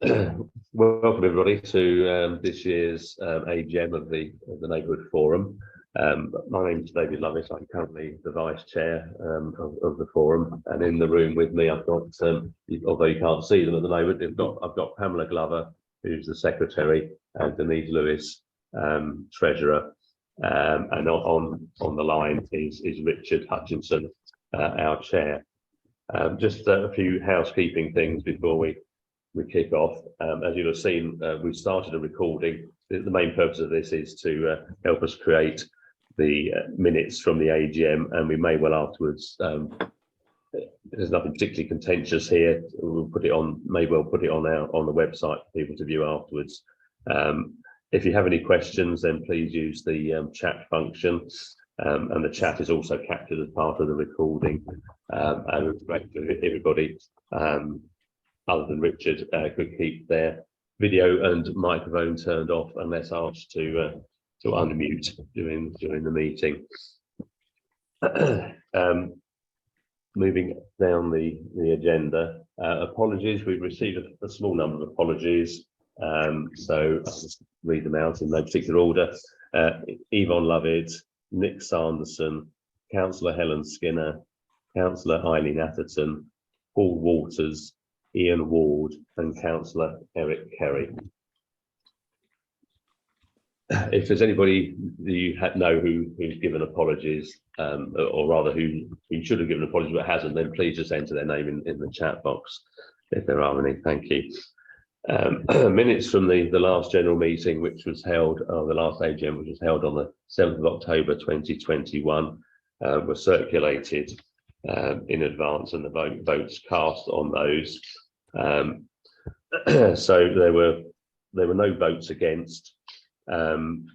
Welcome everybody to this year's AGM of the Neighbourhood Forum. My name is David Lovis. I'm currently the Vice Chair of the Forum, and in the room with me I've got, although you can't see them at the moment, I've got Pamela Glover, who's the Secretary, and Denise Lewis, Treasurer, and on the line is Richard Hutchinson, our Chair. Just a few housekeeping things before we kick off. As you'll have seen, we've started a recording. The main purpose of this is to help us create the minutes from the AGM, and we may well afterwards, there's nothing particularly contentious here, we'll put it on, may well put it on the website for people to view afterwards. If you have any questions, then please use the chat function, and the chat is also captured as part of the recording, and it's great if everybody other than Richard could keep their video and microphone turned off unless asked to unmute during the meeting. Moving down the agenda, apologies. We've received a small number of apologies, so I'll just read them out in no particular order. Yvonne Lovid, Nick Sanderson, Councillor Helen Skinner, Councillor Eileen Atherton, Paul Waters, Ian Ward, and Councillor Eric Kerry. If there's anybody that you know who's given apologies, or rather who should have given apologies but hasn't, then please just enter their name in the chat box if there are any. Thank you. Minutes from the last general meeting, which was held, the last AGM, which was held on the 7th of October 2021, were circulated in advance, and the votes cast on those. So there were no votes against, and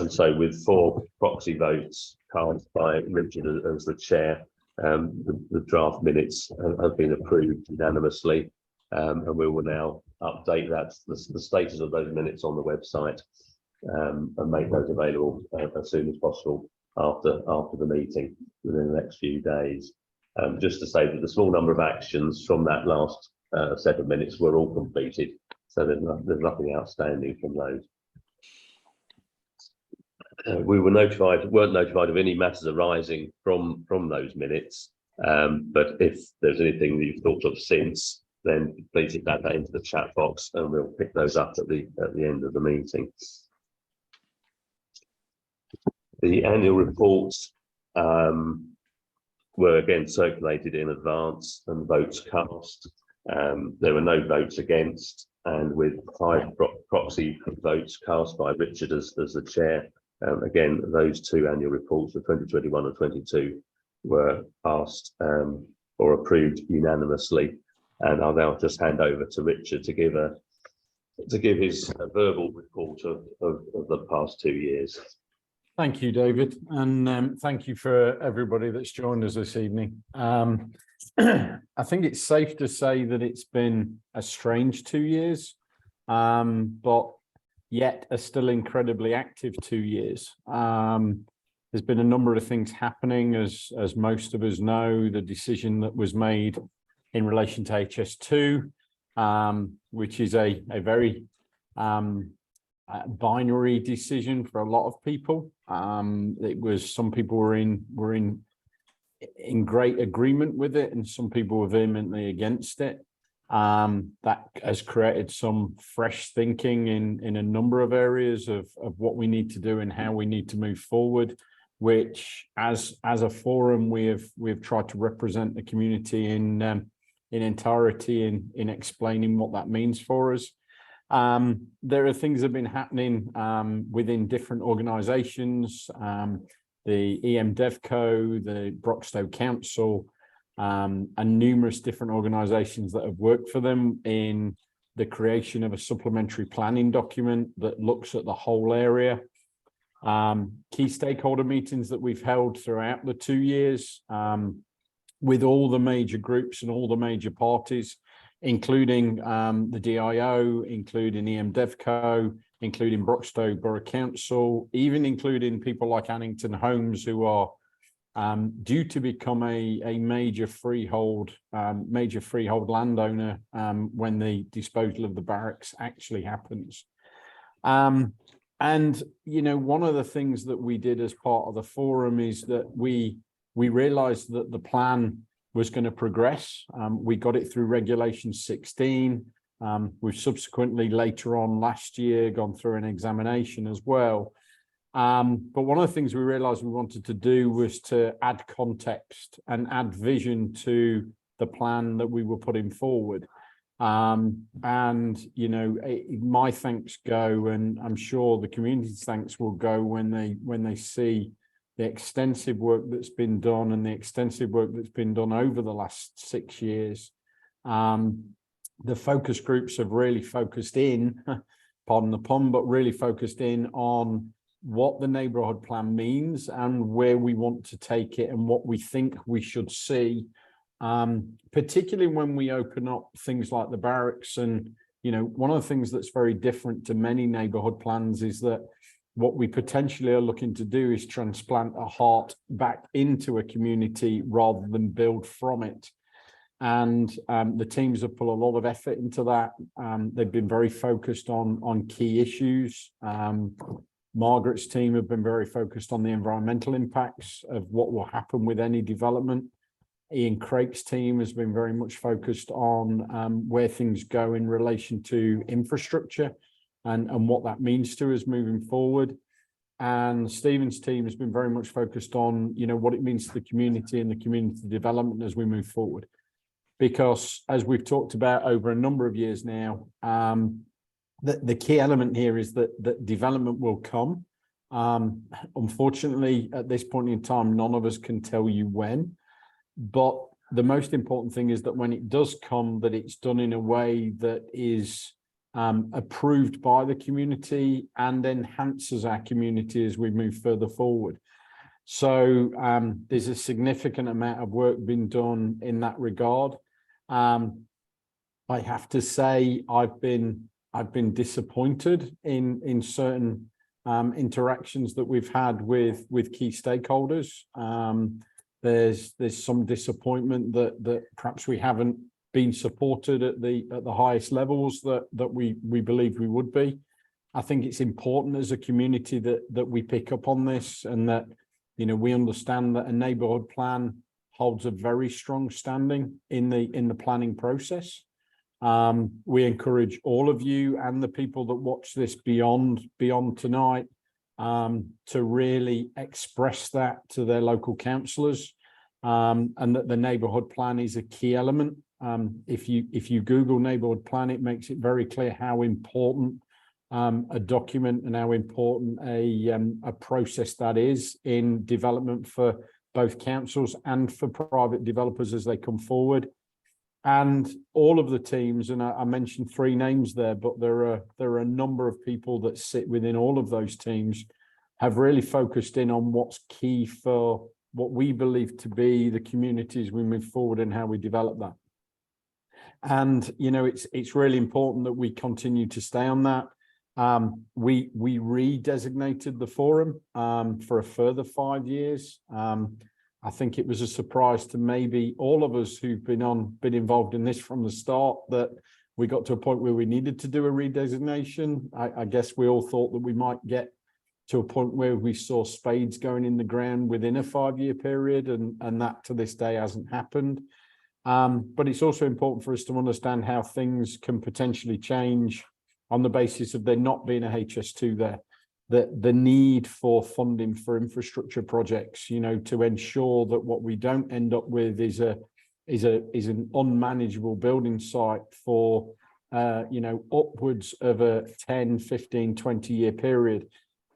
so with 4 proxy votes cast by Richard as the chair, the draft minutes have been approved unanimously, and we will now update the status of those minutes on the website, and make those available as soon as possible after the meeting within the next few days. Just to say that the small number of actions from that last set of minutes were all completed, so there's nothing outstanding from those. We weren't notified of any matters arising from those minutes, but if there's anything that you've thought of since, then please add that into the chat box, and we'll pick those up at the end of the meeting. The annual reports were again circulated in advance and votes cast. There were no votes against, and with 5 proxy votes cast by Richard as the chair, again those 2 annual reports for 2021 and 22 were passed or approved unanimously. And I'll now just hand over to Richard to give his verbal report of the past 2 years. Thank you, David, and thank you for everybody that's joined us this evening. I think it's safe to say that it's been a strange 2 years, but yet a still incredibly active 2 years. There's been a number of things happening, as most of us know. The decision that was made in relation to HS2, which is a very binary decision for a lot of people. It was, some people were in great agreement with it, and some people were vehemently against it. That has created some fresh thinking in a number of areas of what we need to do and how we need to move forward, which as a forum we've tried to represent the community in entirety in explaining what that means for us. There are things that have been happening within different organisations, the EM DevCo, the Broxtowe Council, and numerous different organisations that have worked for them in the creation of a supplementary planning document that looks at the whole area. Key stakeholder meetings that we've held throughout the 2 years with all the major groups and all the major parties, including the DIO, including EM DevCo, including Broxtowe Borough Council, even including people like Annington Homes, who are due to become a major freehold landowner when the disposal of the barracks actually happens. And you know, one of the things that we did as part of the forum is that we realized that the plan was going to progress. We got it through Regulation 16. We've subsequently later on last year gone through an examination as well. But one of the things we realized we wanted to do was to add context and add vision to the plan that we were putting forward. And, you know, my thanks go, and I'm sure the community's thanks will go when they see the extensive work that's been done and the extensive work that's been done over the last 6 years. The focus groups have really focused in, pardon the pun, but really focused in on what the neighbourhood plan means and where we want to take it and what we think we should see, particularly when we open up things like the barracks. And, you know, one of the things that's very different to many neighbourhood plans is that what we potentially are looking to do is transplant a heart back into a community rather than build from it. And the teams have put a lot of effort into that. They've been very focused on key issues. Margaret's team have been very focused on the environmental impacts of what will happen with any development. Ian Craig's team has been very much focused on where things go in relation to infrastructure and what that means to us moving forward. And Stephen's team has been very much focused on, you know, what it means to the community and the community development as we move forward. Because as we've talked about over a number of years now, the key element here is that development will come. Unfortunately, at this point in time, none of us can tell you when. But the most important thing is that when it does come, that it's done in a way that is approved by the community and enhances our community as we move further forward. So there's a significant amount of work being done in that regard. I have to say I've been disappointed in certain interactions that we've had with key stakeholders. There's some disappointment that perhaps we haven't been supported at the highest levels that we believe we would be. I think it's important as a community that we pick up on this and that, you know, we understand that a neighbourhood plan holds a very strong standing in the planning process. We encourage all of you and the people that watch this beyond tonight to really express that to their local councillors, and that the neighbourhood plan is a key element. If you Google neighbourhood plan, it makes it very clear how important a document and how important a process that is in development for both councils and for private developers as they come forward. And all of the teams, and I mentioned 3 names there, but there are a number of people that sit within all of those teams, have really focused in on what's key for what we believe to be the communities we move forward and how we develop that. And, you know, it's really important that we continue to stay on that. We redesignated the forum for a further 5 years. I think it was a surprise to maybe all of us who've been involved in this from the start that we got to a point where we needed to do a redesignation. I guess we all thought that we might get to a point where we saw spades going in the ground within a 5-year period, and that to this day hasn't happened. But it's also important for us to understand how things can potentially change on the basis of there not being a HS2 there. The need for funding for infrastructure projects, you know, to ensure that what we don't end up with is an unmanageable building site for, you know, upwards of a 10, 15, 20-year period,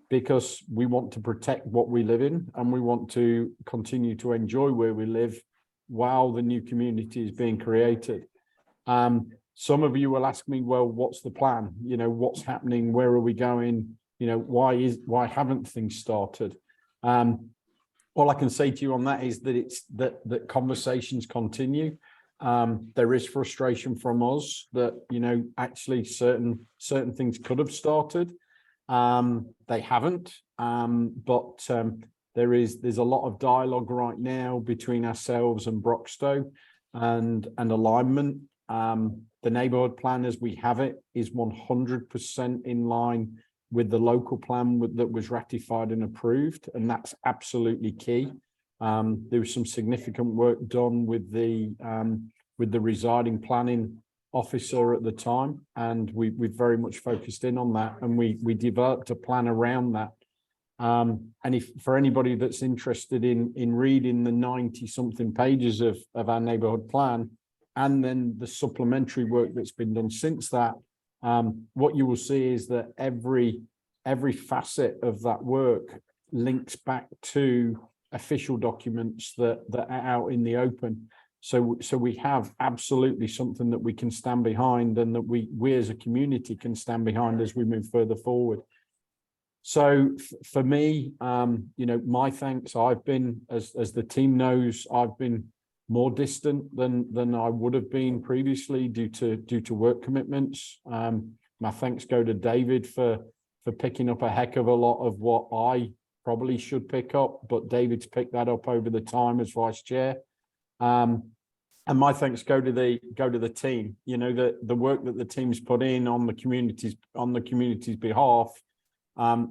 because we want to protect what we live in and we want to continue to enjoy where we live while the new community is being created. Some of you will ask me, well, what's the plan? You know, what's happening? Where are we going? You know, why haven't things started? All I can say to you on that is that that conversations continue. There is frustration from us that, you know, actually certain things could have started. They haven't, but there's a lot of dialogue right now between ourselves and Broxtowe and alignment. The neighbourhood plan as we have it is 100% in line with the local plan that was ratified and approved, and that's absolutely key. There was some significant work done with the residing planning officer at the time, and we very much focused in on that, and we developed a plan around that. And if for anybody that's interested in reading the 90-something pages of our neighbourhood plan, and then the supplementary work that's been done since that, what you will see is that every facet of that work links back to official documents that are out in the open. So we have absolutely something that we can stand behind, and that we as a community can stand behind as we move further forward. So for me, my thanks. I've been, as the team knows, I've been more distant than I would have been previously due to work commitments. My thanks go to David for picking up a heck of a lot of what I probably should pick up, but David's picked that up over the time as vice chair. And my thanks go to the team. The work that the team's put in on the community's behalf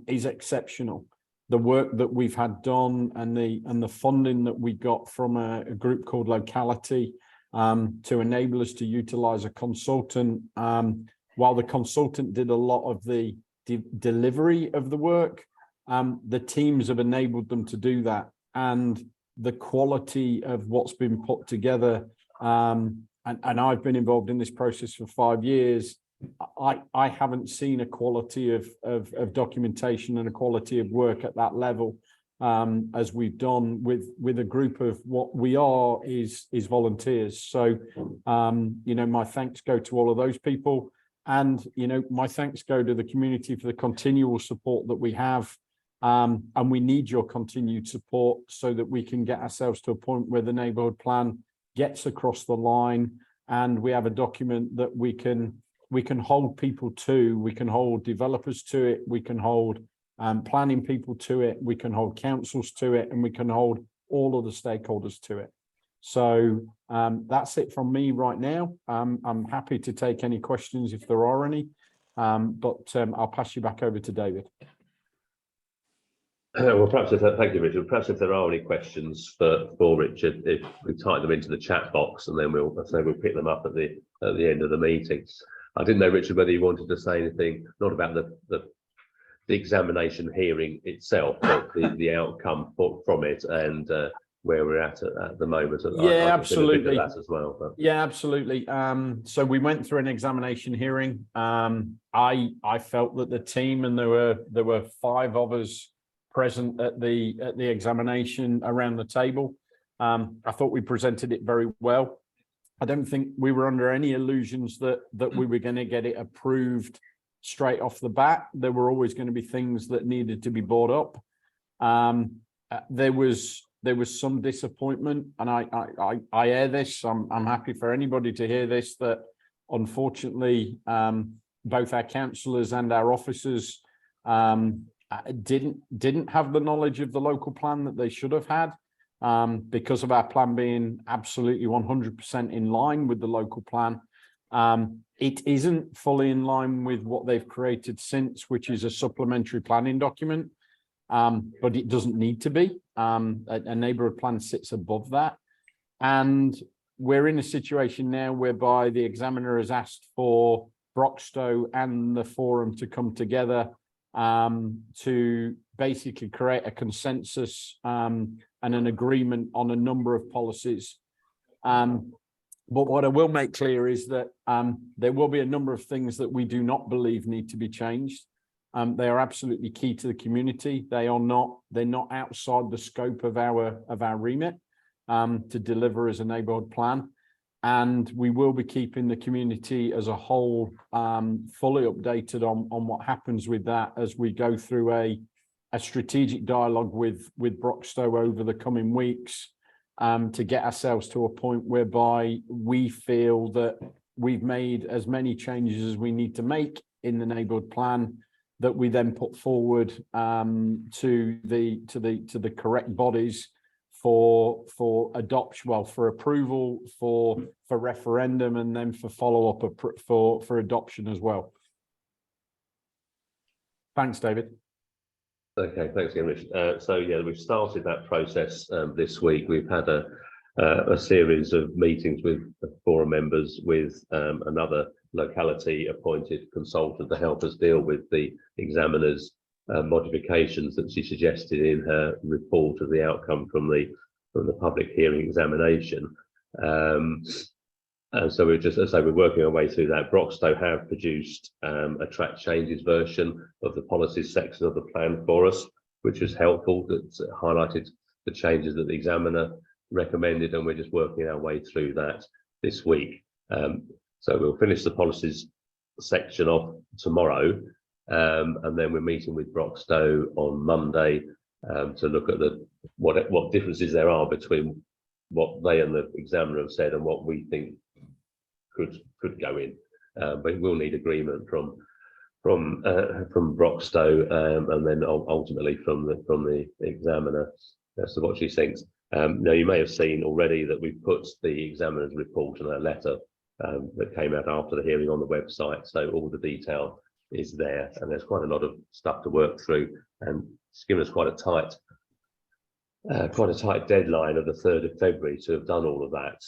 is exceptional. The work that we've had done and the funding that we got from a group called Locality to enable us to utilize a consultant. While the consultant did a lot of the delivery of the work, the teams have enabled them to do that, and the quality of what's been put together. And I've been involved in this process for 5 years. I haven't seen a quality of documentation and a quality of work at that level as we've done with a group of what we are is volunteers. So my thanks go to all of those people, and my thanks go to the community for the continual support that we have. And we need your continued support so that we can get ourselves to a point where the neighbourhood plan gets across the line, and we have a document that we can hold people to. We can hold developers to it. We can hold planning people to it. We can hold councils to it, and we can hold all of the stakeholders to it. So that's it from me right now. I'm happy to take any questions if there are any, but I'll pass you back over to David. Well, thank you, Richard. Perhaps if there are any questions for Richard, if we type them into the chat box, and then we'll pick them up at the end of the meeting. I didn't know, Richard, whether you wanted to say anything, not about the examination hearing itself, but the outcome from it, and where we're at the moment. Yeah, absolutely. That as well. But. Yeah, absolutely. So we went through an examination hearing. I felt that the team, and there were 5 of us present at the examination around the table. I thought we presented it very well. I don't think we were under any illusions that we were going to get it approved straight off the bat. There were always going to be things that needed to be brought up. There was some disappointment, and I hear this. I'm happy for anybody to hear this, that unfortunately both our councillors and our officers didn't have the knowledge of the local plan that they should have had, because of our plan being absolutely 100% in line with the local plan. It isn't fully in line with what they've created since, which is a supplementary planning document, but it doesn't need to be. A neighbourhood plan sits above that, and we're in a situation now whereby the examiner has asked for Broxtowe and the forum to come together to basically create a consensus and an agreement on a number of policies. But what I will make clear is that there will be a number of things that we do not believe need to be changed. They are absolutely key to the community. They're not outside the scope of our remit to deliver as a neighbourhood plan. And we will be keeping the community as a whole fully updated on what happens with that as we go through a strategic dialogue with Broxtowe over the coming weeks, to get ourselves to a point whereby we feel that we've made as many changes as we need to make in the neighbourhood plan, that we then put forward to the correct bodies for adoption, well, for approval, for referendum, and then for follow-up for adoption as well. Thanks, David. Okay, thanks again, Rich. So yeah, we've started that process this week. We've had a series of meetings with forum members, with another locality appointed consultant to help us deal with the examiner's modifications that she suggested in her report of the outcome from the public hearing examination. And so we're just, as I say, we're working our way through that. Broxtowe have produced a track changes version of the policies section of the plan for us, which was helpful. That highlighted the changes that the examiner recommended, and we're just working our way through that this week. So we'll finish the policies section off tomorrow, and then we're meeting with Broxtowe on Monday to look at what differences there are between what they and the examiner have said and what we think could go in, but we'll need agreement from Broxtowe, and then ultimately from the examiner as to what she thinks. Now, you may have seen already that we've put the examiner's report and a letter that came out after the hearing on the website, so all the detail is there, and there's quite a lot of stuff to work through, and it's given us quite a tight deadline of the 3rd of February to have done all of that.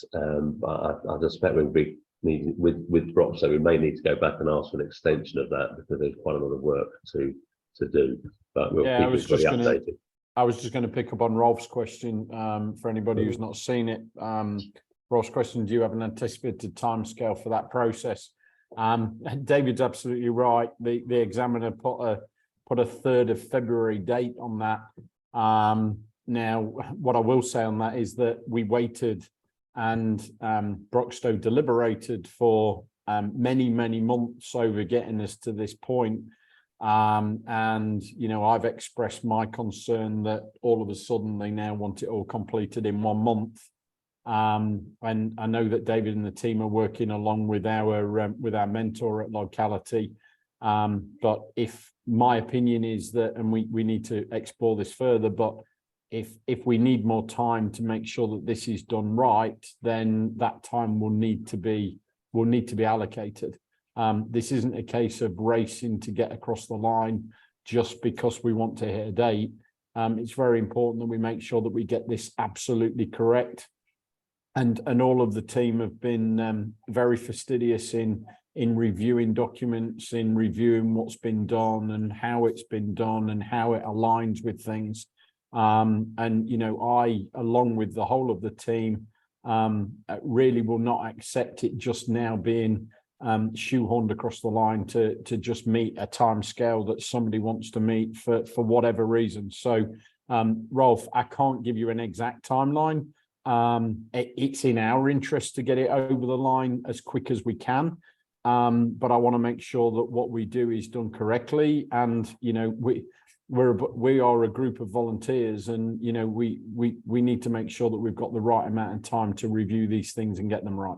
But I suspect we'll be needing with Broxtowe, we may need to go back and ask for an extension of that because there's quite a lot of work to do. But we'll keep everybody updated. I was just going to pick up on Rolf's question for anybody who's not seen it. Rolf's question: do you have an anticipated timescale for that process? David's absolutely right. The examiner put a 3rd of February date on that. Now, what I will say on that is that we waited, and Broxtowe deliberated for many months over getting us to this point. And you know, I've expressed my concern that all of a sudden they now want it all completed in 1 month. And I know that David and the team are working along with our mentor at locality. But if my opinion is that, and we need to explore this further, but if we need more time to make sure that this is done right, then that time will need to be allocated. This isn't a case of racing to get across the line just because we want to hit a date. It's very important that we make sure that we get this absolutely correct. And all of the team have been very fastidious in reviewing documents, in reviewing what's been done and how it's been done and how it aligns with things. And, you know, I, along with the whole of the team, really will not accept it just now being shoehorned across the line to just meet a time scale that somebody wants to meet for whatever reason. So, Rolf, I can't give you an exact timeline. It's in our interest to get it over the line as quick as we can. But I want to make sure that what we do is done correctly. And, you know, we are a group of volunteers, and, you know, we need to make sure that we've got the right amount of time to review these things and get them right.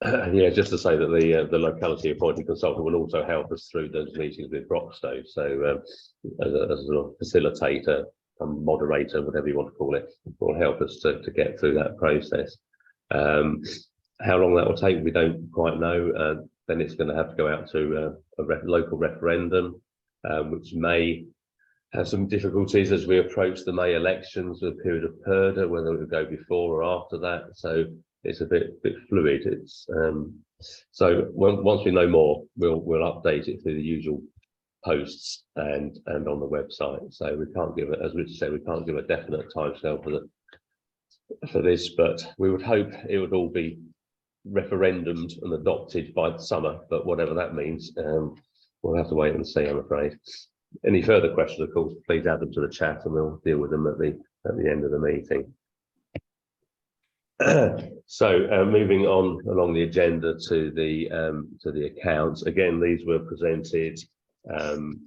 Yeah, just to say that the locality appointed consultant will also help us through those meetings with Broxtowe. So as a facilitator, a moderator, whatever you want to call it, will help us to get through that process. How long that will take, we don't quite know. Then it's going to have to go out to a local referendum, which may have some difficulties as we approach the May elections, with a period of purdah, whether it will go before or after that. So it's a bit fluid. It's so once we know more, we'll update it through the usual posts and on the website. So we can't give it, as Richard said, we can't give a definite timescale for this, but we would hope it would all be referendumed and adopted by the summer. But whatever that means, we'll have to wait and see, I'm afraid. Any further questions, of course, please add them to the chat, and we'll deal with them at the end of the meeting. So moving on along the agenda to the accounts. Again, these were presented and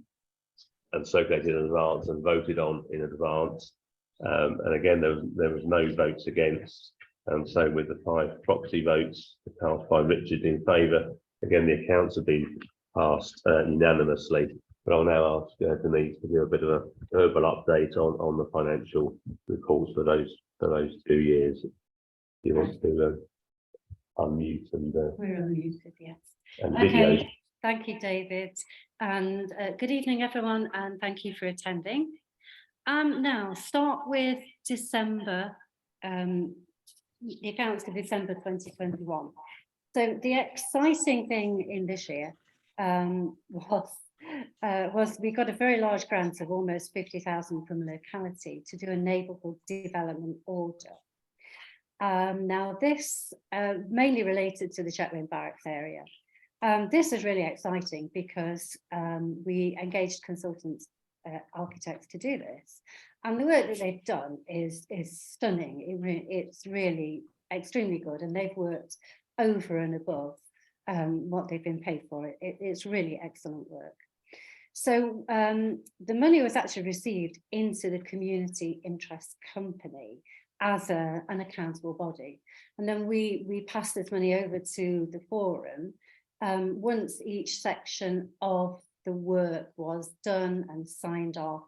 circulated in advance and voted on in advance. And again, there was no votes against. And so with the 5 proxy votes cast by Richard in favour, again, the accounts have been passed unanimously. But I'll now ask Denise to do a bit of a verbal update on the financial reports for those 2 years. You want to unmute and We're unmuted, yes. and video. Okay, thank you, David. And good evening, everyone, and thank you for attending. Now, start with December, the accounts for December 2021. So the exciting thing in this year was we got a very large grant of almost 50,000 from the locality to do a neighbourhood development order. Now this mainly related to the Chetwynd Barracks area. This is really exciting because we engaged consultants, architects to do this, and the work that they've done is stunning. It's really extremely good, and they've worked over and above what they've been paid for. It's really excellent work. So the money was actually received into the community interest company as an accountable body, and then we passed this money over to the forum once each section of the work was done and signed off,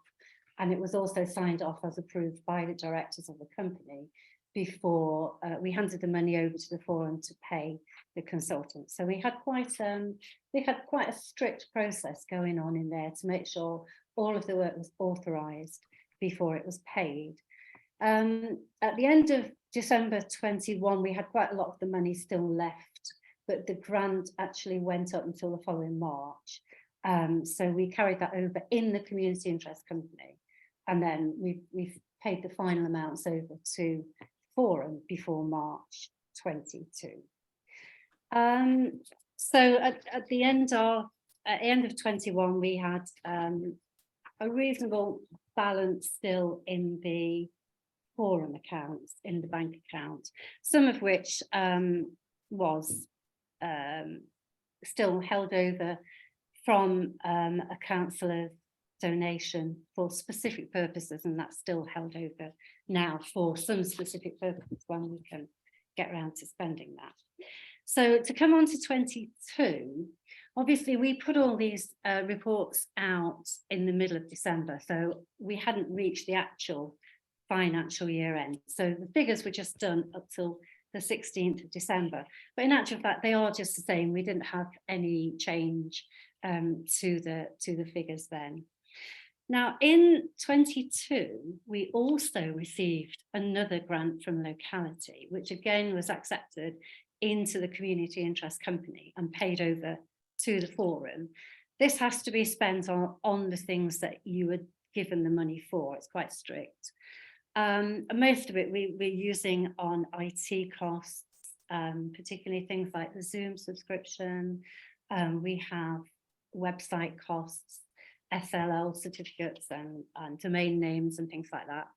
and it was also signed off as approved by the directors of the company before we handed the money over to the forum to pay the consultants. So we had quite a strict process going on in there to make sure all of the work was authorised before it was paid. At the end of December 21, we had quite a lot of the money still left, but the grant actually went up until the following March. So we carried that over in the community interest company, and then we've paid the final amounts over to forum before March 22. So at the end of 21, we had a reasonable balance still in the forum accounts, in the bank account, some of which was still held over from a councillor's donation for specific purposes, and that's still held over now for some specific purposes when we can get around to spending that. So to come on to 22, obviously we put all these reports out in the middle of December, so we hadn't reached the actual financial year end. So the figures were just done up till the 16th of December, but in actual fact they are just the same. We didn't have any change to the figures then. Now in 22 we also received another grant from locality, which again was accepted into the community interest company and paid over to the forum. This has to be spent on the things that you were given the money for. It's quite strict. And most of it we're using on IT costs, particularly things like the Zoom subscription. We have website costs, SLL certificates and domain names and things like that.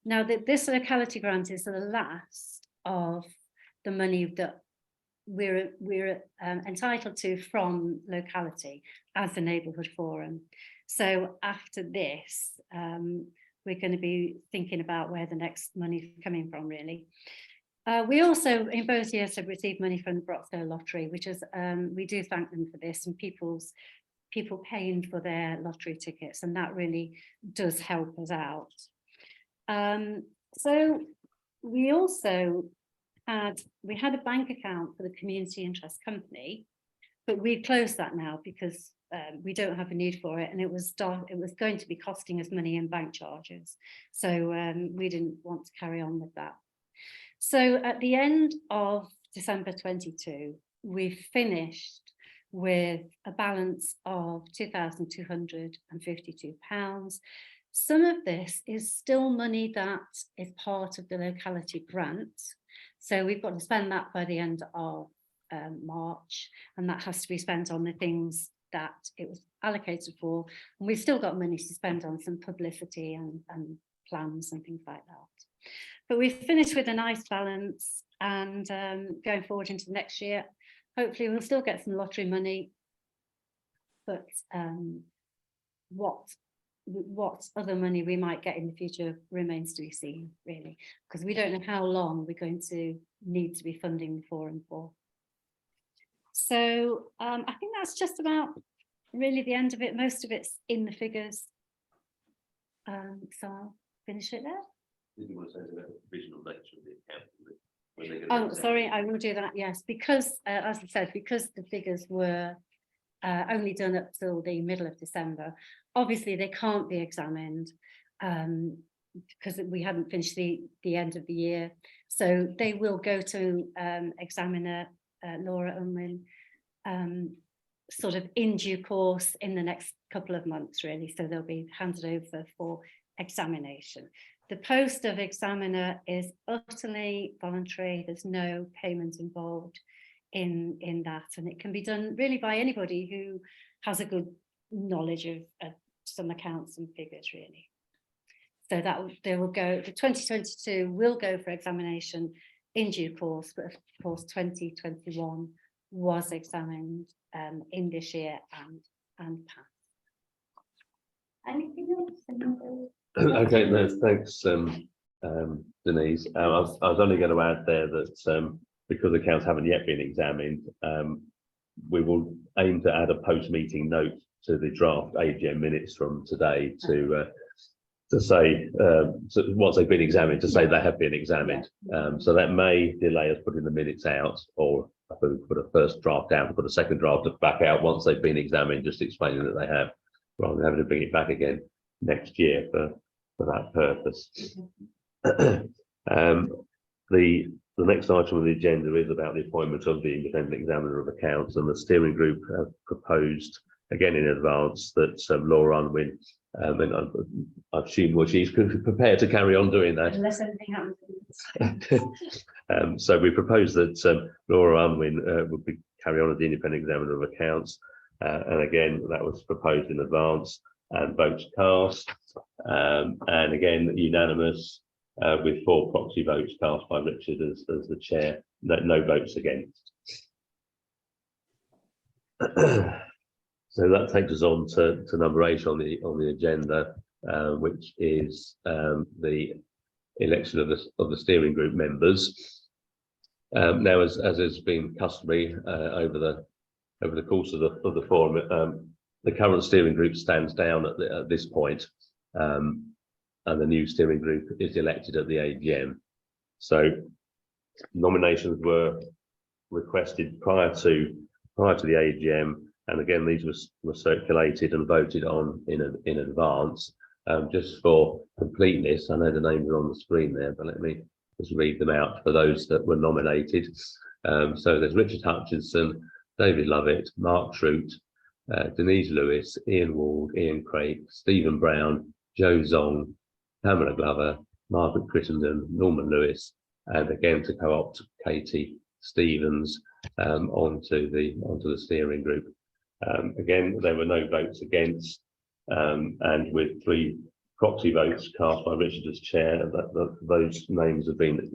Now this locality grant is the last of the money that we're entitled to from locality as a neighbourhood forum. So after this, we're going to be thinking about where the next money is coming from, really. We also, in both years, have received money from the Broxdale Lottery, which is, we do thank them for this, and people paying for their lottery tickets, and that really does help us out. So we also had a bank account for the community interest company, but we closed that now because we don't have a need for it, and it was going to be costing us money in bank charges, so we didn't want to carry on with that. So at the end of December 22, we finished with a balance of £2,252. Some of this is still money that is part of the locality grant, so we've got to spend that by the end of March, and that has to be spent on the things that it was allocated for, and we've still got money to spend on some publicity and plans and things like that. But we've finished with a nice balance, and going forward into next year, hopefully we'll still get some lottery money, but what other money we might get in the future remains to be seen, really, because we don't know how long we're going to need to be funding the forum for. So I think that's just about really the end of it. Most of it's in the figures. So I'll finish it there. Did you want to say about the provisional nature of the account? When they're gonna Oh, examine sorry, it? I will do that, yes, because as I said, because the figures were only done up till the middle of December, obviously they can't be examined because we hadn't finished the end of the year. So they will go to examiner Laura Unwin sort of in due course in the next couple of months, really. So they'll be handed over for examination. The post of examiner is utterly voluntary. There's no payment involved in that, and it can be done really by anybody who has a good knowledge of some accounts and figures, really. So that they will go, the 2022 will go for examination in due course, but of course 2021 was examined in this year and passed. Anything else? Okay, no, thanks, Denise. I was only going to add there that because accounts haven't yet been examined, we will aim to add a post-meeting note to the draft AGM minutes from today to say so once they've been examined, to say they have been examined. So that may delay us putting the minutes out, or put a first draft out, put a second draft back out once they've been examined, just explaining that they have, rather than having to bring it back again next year for that purpose. The next item on the agenda is about the appointment of the independent examiner of accounts, and the steering group have proposed, again in advance, that Laura Unwin, and I assume she's prepared to carry on doing that. Unless anything happens. So we propose that Laura Unwin would carry on as the independent examiner of accounts, and again that was proposed in advance and votes cast, and again unanimous with 4 proxy votes cast by Richard as the chair, no votes against. So that takes us on to number 8 on the agenda, which is the election of the steering group members. Now, as has been customary over the course of the forum, the current steering group stands down at this point, and the new steering group is elected at the AGM. So nominations were requested prior to the AGM, and again these were circulated and voted on in advance. Just for completeness, I know the names are on the screen there, but let me just read them out for those that were nominated. So there's Richard Hutchinson, David Lovett, Mark Shroot, Denise Lewis, Ian Ward, Ian Craig, Stephen Brown, Joe Zong, Pamela Glover, Margaret Crittenden, Norman Lewis, and again to co-opt Katie Stevens onto the steering group. Again, there were no votes against, and with 3 proxy votes cast by Richard as chair, those names have been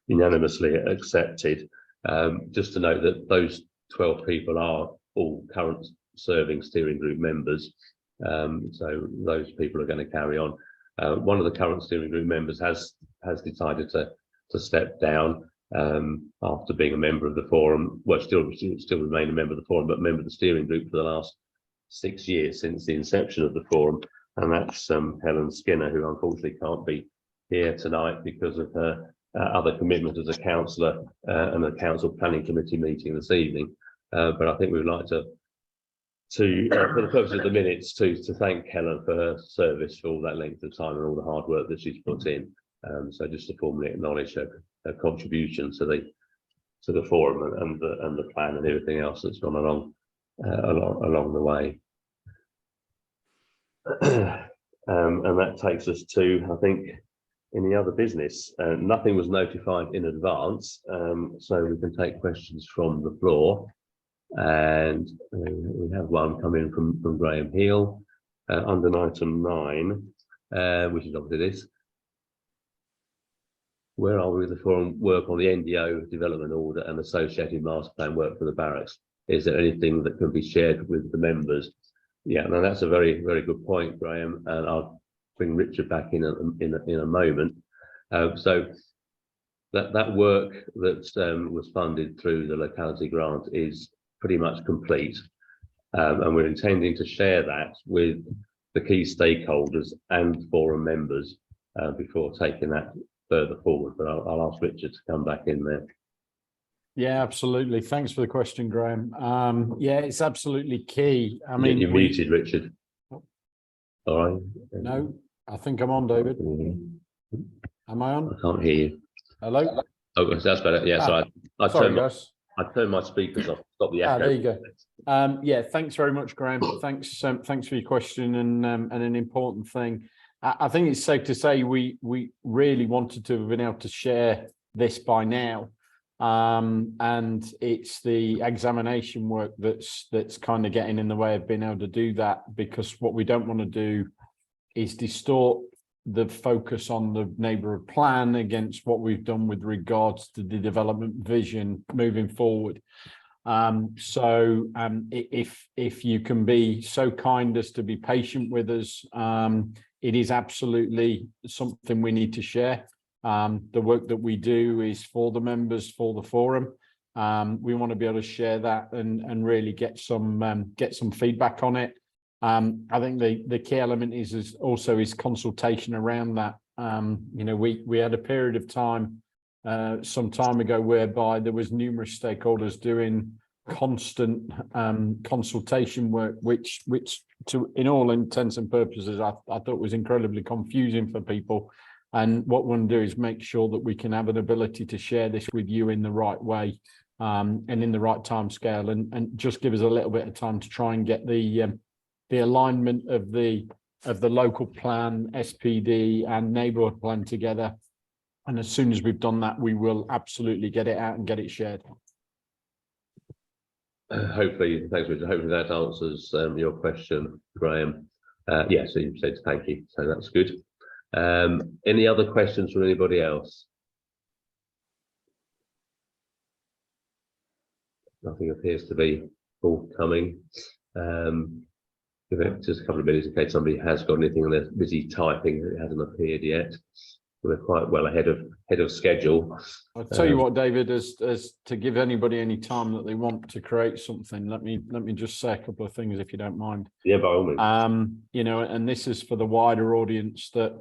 unanimously accepted. Just to note that those 12 people are all current serving steering group members, so those people are going to carry on. One of the current steering group members has decided to step down after being a member of the forum. Well, still remain a member of the forum, but member of the steering group for the last 6 years since the inception of the forum, and that's Helen Skinner, who unfortunately can't be here tonight because of her other commitment as a councillor and a council planning committee meeting this evening. But I think we would like to for the purpose of the minutes, to thank Helen for her service for all that length of time and all the hard work that she's put in. So just to formally acknowledge her contribution to the forum and the plan and everything else that's gone along the way. And that takes us to, I think, any other business. Nothing was notified in advance, so we can take questions from the floor. And we have one coming from Graham Hill under item 9, which is obviously this. Where are we with the forum work on the NDO development order and associated master plan work for the barracks? Is there anything that can be shared with the members? Yeah, no, that's a very, very good point, Graham, and I'll bring Richard back in a moment. So that work that was funded through the locality grant is pretty much complete. And we're intending to share that with the key stakeholders and forum members before taking that further forward. But I'll ask Richard to come back in there. Yeah, absolutely. Thanks for the question, Graham. Yeah, it's absolutely key. I mean, you're muted, Richard. Oh. All right. No, I think I'm on, David. Am I on? I can't hear you. Hello? Oh, that's better. Yeah, so Sorry, guys. I turned my speakers off, stop the echo. There you go. Yeah, thanks very much, Graham. Thanks for your question and an important thing. I think it's safe to say we really wanted to have been able to share this by now. And it's the examination work that's kind of getting in the way of being able to do that, because what we don't want to do is distort the focus on the neighbourhood plan against what we've done with regards to the development vision moving forward. If you can be so kind as to be patient with us, it is absolutely something we need to share. The work that we do is for the members, for the forum. We want to be able to share that and really get some feedback on it. I think the key element is also consultation around that. You know, we had a period of time some time ago whereby there was numerous stakeholders doing constant consultation work, which in all intents and purposes I thought was incredibly confusing for people. And what we want to do is make sure that we can have an ability to share this with you in the right way and in the right time scale, and just give us a little bit of time to try and get the alignment of the local plan, SPD and neighbourhood plan together. And as soon as we've done that, we will absolutely get it out and get it shared. Hopefully, thanks, Richard. Hopefully that answers your question, Graham. Yeah, so you said thank you, so that's good. Any other questions from anybody else? Nothing appears to be forthcoming. Just a couple of minutes in case somebody has got anything and they're busy typing, it hasn't appeared yet. We're quite well ahead of schedule. I'll tell you what, David, as to give anybody any time that they want to create something, let me just say a couple of things if you don't mind. Yeah, by all means. You know, and this is for the wider audience that,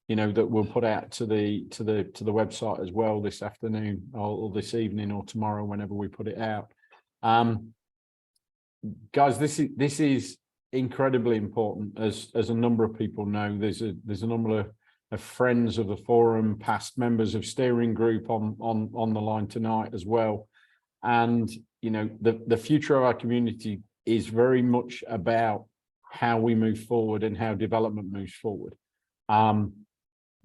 you know, that we'll put out to the website as well this afternoon or this evening or tomorrow, whenever we put it out. Guys, this is incredibly important, as a number of people know. There's a number of friends of the forum, past members of steering group on the line tonight as well. And you know, the future of our community is very much about how we move forward and how development moves forward.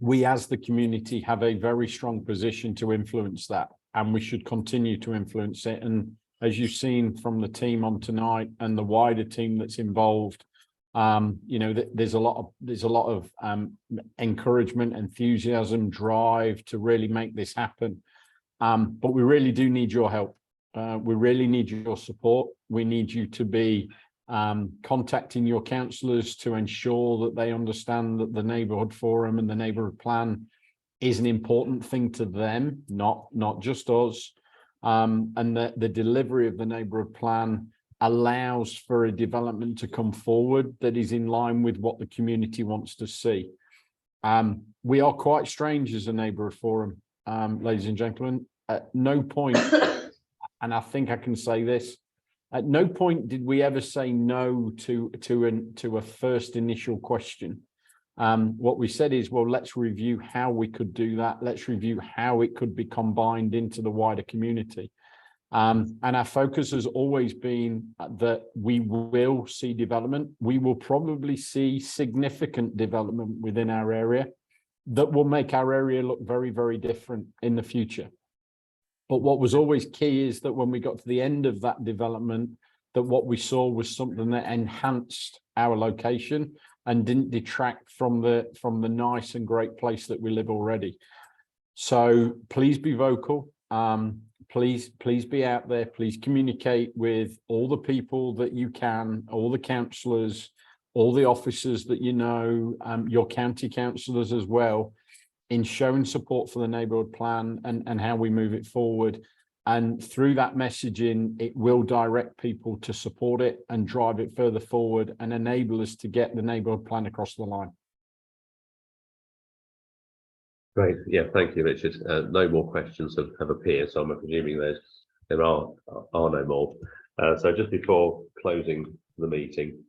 We as the community have a very strong position to influence that, and we should continue to influence it. And as you've seen from the team on tonight and the wider team that's involved, you know, there's a lot of encouragement, enthusiasm, drive to really make this happen. But we really do need your help. We really need your support. We need you to be contacting your councillors to ensure that they understand that the neighbourhood forum and the neighbourhood plan is an important thing to them, not just us. And that the delivery of the neighbourhood plan allows for a development to come forward that is in line with what the community wants to see. We are quite strange as a neighbourhood forum, ladies and gentlemen. At no point, and I think I can say this, at no point did we ever say no to a first initial question. What we said is, well, let's review how we could do that. Let's review how it could be combined into the wider community. And our focus has always been that we will see development. We will probably see significant development within our area that will make our area look very, very different in the future. But what was always key is that when we got to the end of that development, that what we saw was something that enhanced our location and didn't detract from the nice and great place that we live already. So please be vocal. Please be out there. Please communicate with all the people that you can, all the councillors, all the officers that you know, your county councillors as well, in showing support for the neighbourhood plan and how we move it forward. And through that messaging, it will direct people to support it and drive it further forward and enable us to get the neighbourhood plan across the line. Great. Yeah, thank you, Richard. No more questions have appeared, so I'm presuming there are no more. So just before closing the meeting,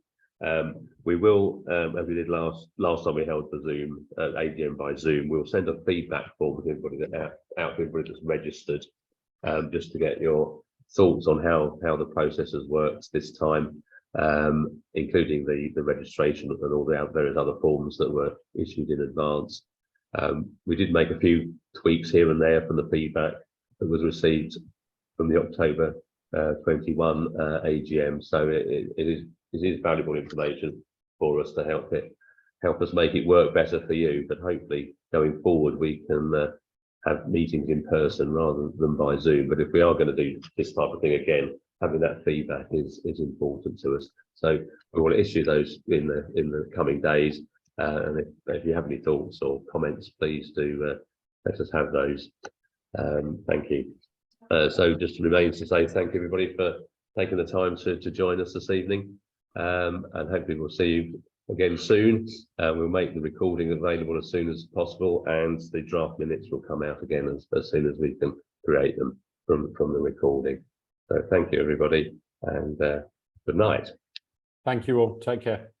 we will, as we did last time we held the Zoom AGM by Zoom, we'll send a feedback form to everybody out to everybody that's registered, just to get your thoughts on how the process has worked this time, including the registration and all the various other forms that were issued in advance. We did make a few tweaks here and there from the feedback that was received from the October 21 AGM, so it is valuable information for us to help us make it work better for you. But hopefully going forward we can have meetings in person rather than by Zoom. But if we are going to do this type of thing again, having that feedback is important to us. So we will issue those in the coming days. And if you have any thoughts or comments, please do let us have those. Thank you. So just remains to say thank you everybody for taking the time to join us this evening, and hopefully we'll see you again soon. We'll make the recording available as soon as possible, and the draft minutes will come out again as soon as we can create them from the recording. So thank you everybody, and good night. Thank you all. Take care.